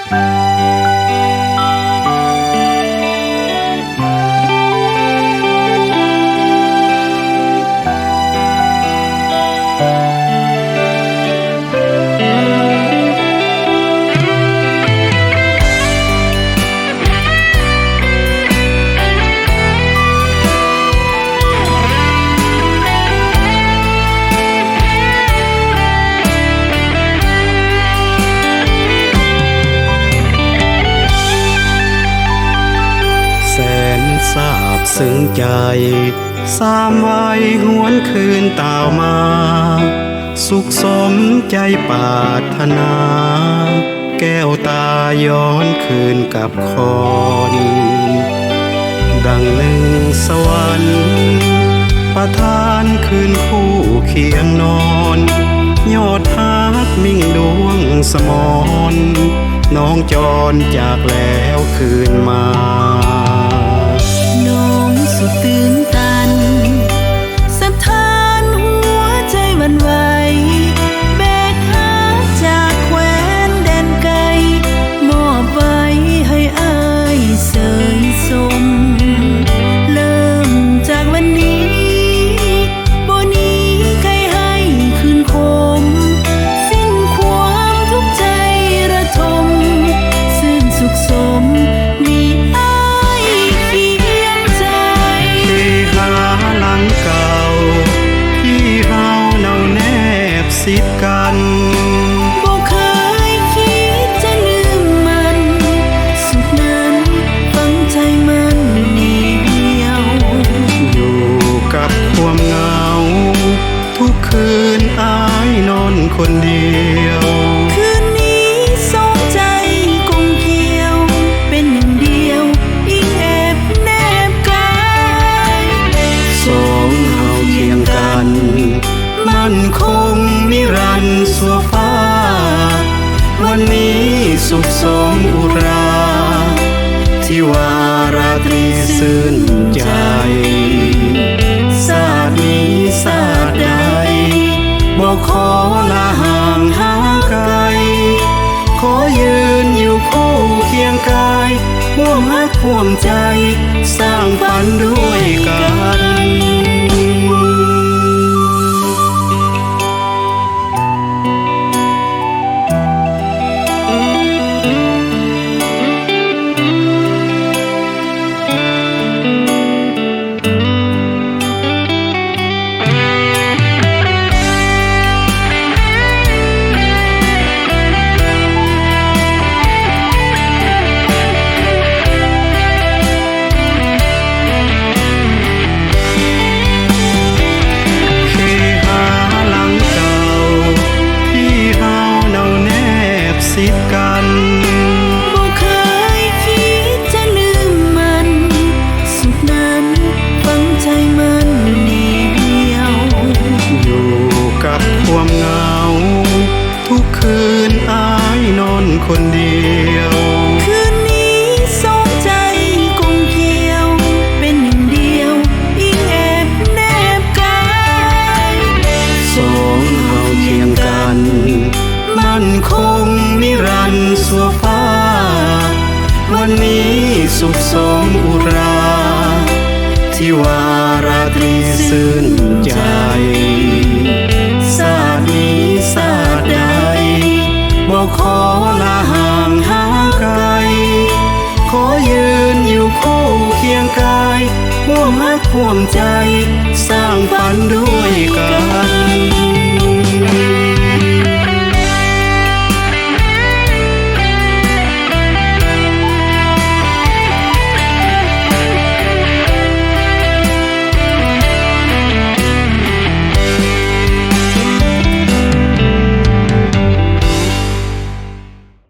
ทราบซึ้งใจสามวัยหวนคืนตาวมาสุขสมใจปรารถนาแก้วตาย้อนคืนกับคอนดังหนึ่งสวรรค์ประทานคืนคู่เคียงนอนยอดฮักมิ่งดวงสมรน้องจรจากแล้วคืนมาน้องสุดตื่นตันสะท้านหัวใจหวั่นไหวแบกหาจากแคว้นแดนไกลมอบไว้ให้อ้ายเสยสมเริ่มจากวันนี้บ่นี้ใครให้คืนคมสิ้นความทุกข์ใจระทมสิ้นสุขสมมีอ้ายเคียงใจหาหลังเก่าที่เฮาเนาแนบสิบกันบ่เคยคิดจะลืมมันสุดนั้นฝังใจมันเหนียวอยู่กับความเหงาทุกคืนอ้ายนอนคนเดียวคืนนี้สองใจกลมเกลียวเป็นหนึ่งเดียวยิ่งแอบแนบกายสองเฮาเคียงกันมั่นคงนิรันดร์สัวฟ้าวันนี้สุขสมอุราที่ว่าราตรีซื่นใจศาสตร์นี้ศาสตร์ใดบอกขอลาห่างหาไกลขอยืนอยู่คู่เคียงกายร่วมรักร่วมใจสร้างฝันด้วยกันสิบกันบ่เคยคิดจะลืมมันสุดนั้นฝังใจมันเหนียวอยู่กับความเหงาทุกคืนอ้ายนอนคนเดียวคืนนี้สองใจกลมเกลียวเป็นหนึ่งเดียวยิ่งแอบแนบกายสองเฮาเคียงกันมั่นคงนิรันดร์สัวฟ้าวันนี้สุขสมอุราที่ว่าราตรีซื่นใจศาสตร์นี้ศาสตร์ใดบอกขอลาห่างหาไกลขอยืนอยู่คู่เคียงกายร่วมรักร่วมใจสร้างฝันด้วยกัน